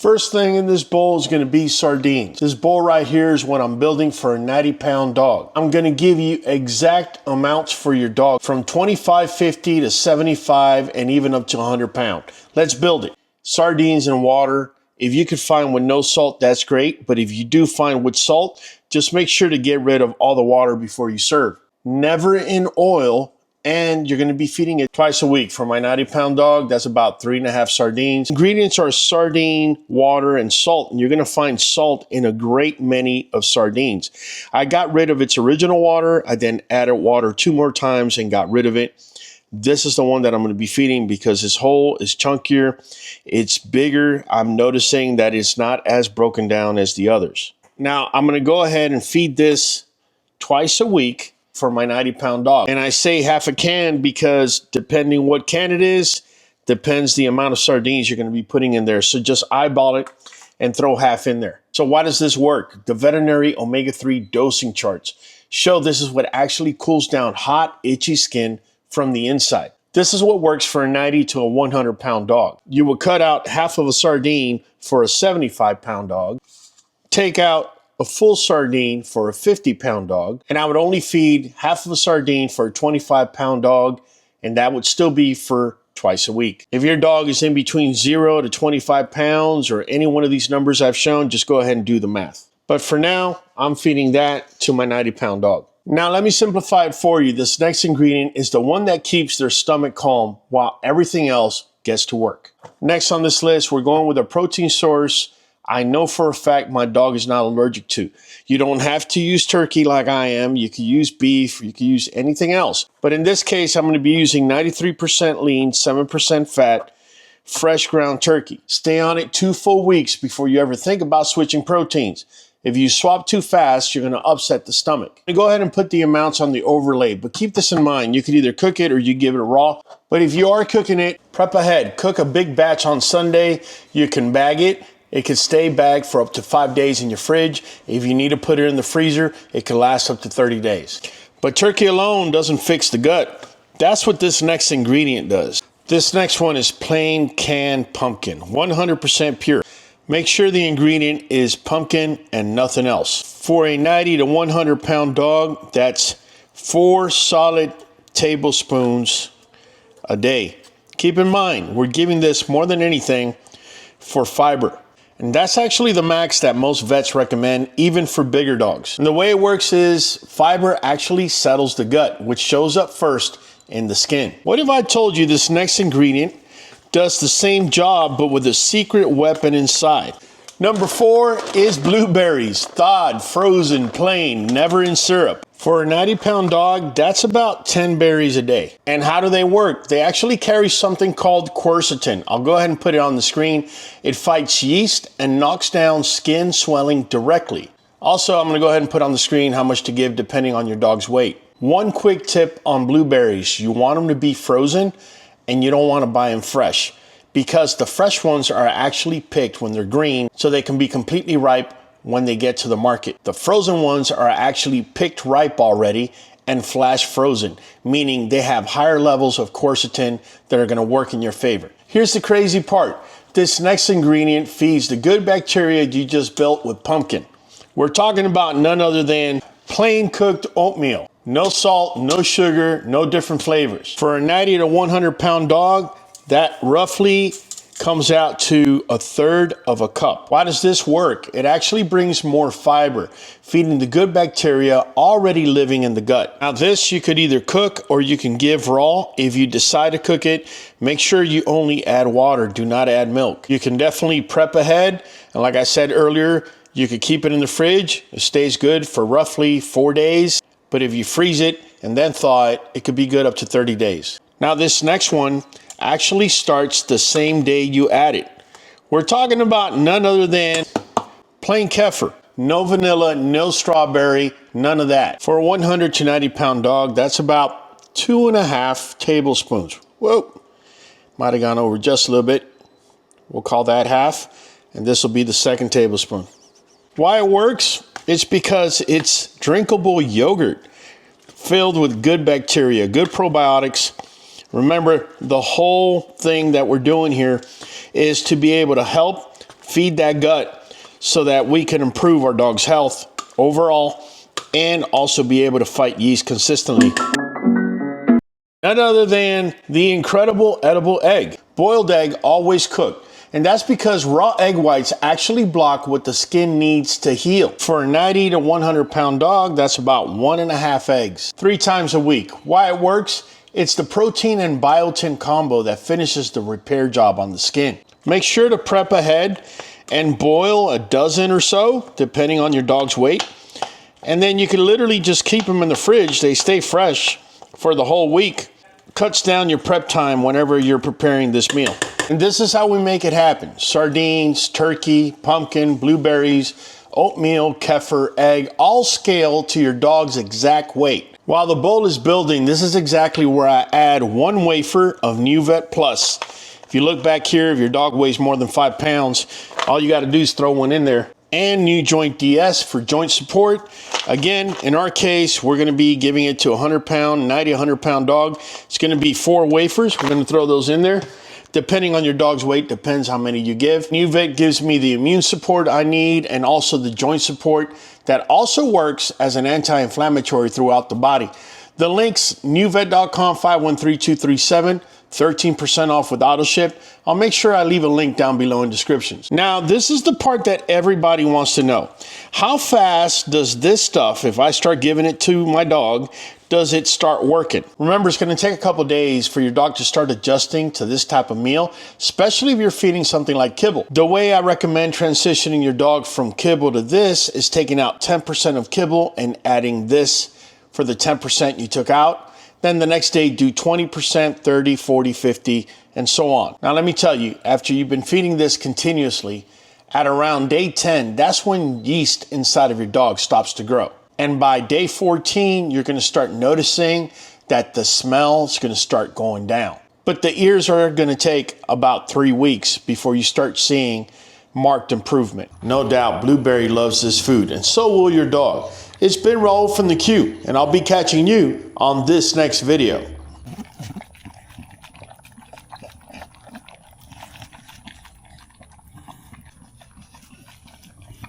First thing in this bowl is going to be sardines. This bowl right here is what I'm building for a 90-pound dog. I'm going to give you exact amounts for your dog from 25, 50 to 75 and even up to 100 pounds. Let's build it. Sardines and water. If you could find with no salt, that's great. But if you do find with salt, just make sure to get rid of all the water before you serve. Never in oil. And you're going to be feeding it twice a week. For my 90-pound dog, that's about 3.5 sardines. Ingredients are sardine, water, and salt. And you're going to find salt in a great many of sardines. I got rid of its original water. I then added water 2 more times and got rid of it. This is the one that I'm going to be feeding because this hole is chunkier. It's bigger. I'm noticing that it's not as broken down as the others. Now, I'm going to go ahead and feed this twice a week for my 90-pound dog. And I say half a can because depending what can it is, depends the amount of sardines you're going to be putting in there. So just eyeball it and throw half in there. So why does this work? The veterinary omega-3 dosing charts show this is what actually cools down hot, itchy skin from the inside. This is what works for a 90 to a 100-pound dog. You will cut out half of a sardine for a 75-pound dog, take out a full sardine for a 50-pound dog, and I would only feed half of a sardine for a 25-pound dog, and that would still be for twice a week. If your dog is in between 0 to 25 pounds or any one of these numbers I've shown, just go ahead and do the math. But for now, I'm feeding that to my 90-pound dog. Now let me simplify it for you. This next ingredient is the one that keeps their stomach calm while everything else gets to work. Next on this list, we're going with a protein source I know for a fact my dog is not allergic to. You don't have to use turkey like I am. You can use beef, you can use anything else. But in this case, I'm going to be using 93% lean, 7% fat, fresh ground turkey. Stay on it 2 full weeks before you ever think about switching proteins. If you swap too fast, you're going to upset the stomach. Go ahead and put the amounts on the overlay, but keep this in mind. You could either cook it or you give it raw. But if you are cooking it, prep ahead. Cook a big batch on Sunday. You can bag it. It can stay bagged for up to 5 days in your fridge. If you need to put it in the freezer, it can last up to 30 days. But turkey alone doesn't fix the gut. That's what this next ingredient does. This next one is plain canned pumpkin, 100% pure. Make sure the ingredient is pumpkin and nothing else. For a 90 to 100 pound dog, that's 4 solid tablespoons a day. Keep in mind, we're giving this more than anything for fiber. And that's actually the max that most vets recommend, even for bigger dogs. And the way it works is fiber actually settles the gut, which shows up first in the skin. What if I told you this next ingredient does the same job, but with a secret weapon inside? Number 4 is blueberries, thawed, frozen, plain, never in syrup. For a 90-pound dog, that's about 10 berries a day. And how do they work? They actually carry something called quercetin. I'll go ahead and put it on the screen. It fights yeast and knocks down skin swelling directly. Also, I'm going to go ahead and put on the screen how much to give depending on your dog's weight. One quick tip on blueberries. You want them to be frozen and you don't want to buy them fresh, because the fresh ones are actually picked when they're green so they can be completely ripe when they get to the market. The frozen ones are actually picked ripe already and flash frozen, meaning they have higher levels of quercetin that are going to work in your favor. Here's the crazy part. This next ingredient feeds the good bacteria you just built with pumpkin. We're talking about none other than plain cooked oatmeal. No salt, no sugar, no different flavors. For a 90 to 100 pound dog, that roughly comes out to 1/3 of a cup. Why does this work? It actually brings more fiber, feeding the good bacteria already living in the gut. Now this you could either cook or you can give raw. If you decide to cook it, make sure you only add water, do not add milk. You can definitely prep ahead, and like I said earlier, you could keep it in the fridge. It stays good for roughly 4 days, but if you freeze it and then thaw it, it could be good up to 30 days. Now this next one actually starts the same day you add it. We're talking about none other than plain kefir. No vanilla, no strawberry, none of that. For a 100 to 90 pound dog, that's about 2.5 tablespoons. Whoa, might have gone over just a little bit. We'll call that half, and this will be the 2nd tablespoon. Why it works? It's because it's drinkable yogurt filled with good bacteria, good probiotics. Remember, the whole thing that we're doing here is to be able to help feed that gut so that we can improve our dog's health overall and also be able to fight yeast consistently. None other than the incredible edible egg. Boiled egg, always cooked. And that's because raw egg whites actually block what the skin needs to heal. For a 90 to 100 pound dog, that's about 1.5 eggs, 3 times a week. Why it works? It's the protein and biotin combo that finishes the repair job on the skin. Make sure to prep ahead and boil a dozen or so, depending on your dog's weight. And then you can literally just keep them in the fridge. They stay fresh for the whole week. Cuts down your prep time whenever you're preparing this meal. And this is how we make it happen. Sardines, turkey, pumpkin, blueberries, oatmeal, kefir, egg, all scale to your dog's exact weight. While the bowl is building, this is exactly where I add 1 wafer of NuVet Plus. If you look back here, if your dog weighs more than 5 pounds, all you got to do is throw one in there. And NuJoint DS for joint support. Again, in our case, we're going to be giving it to a 100 pound, 90, 100 pound dog. It's going to be 4 wafers. We're going to throw those in there. Depending on your dog's weight, depends how many you give. NuVet gives me the immune support I need and also the joint support that also works as an anti-inflammatory throughout the body. The link's nuvet.com 513237. 13% off with AutoShip. I'll make sure I leave a link down below in descriptions. Now, this is the part that everybody wants to know. How fast does this stuff, if I start giving it to my dog, does it start working? Remember, it's going to take a couple days for your dog to start adjusting to this type of meal, especially if you're feeding something like kibble. The way I recommend transitioning your dog from kibble to this is taking out 10% of kibble and adding this for the 10% you took out. Then the next day, do 20%, 30, 40, 50, and so on. Now, let me tell you, after you've been feeding this continuously, at around day 10, that's when yeast inside of your dog stops to grow. And by day 14, you're going to start noticing that the smell is going to start going down. But the ears are going to take about 3 weeks before you start seeing marked improvement. No doubt, Blueberry loves this food, and so will your dog. It's been Raul from the Q, and I'll be catching you on this next video.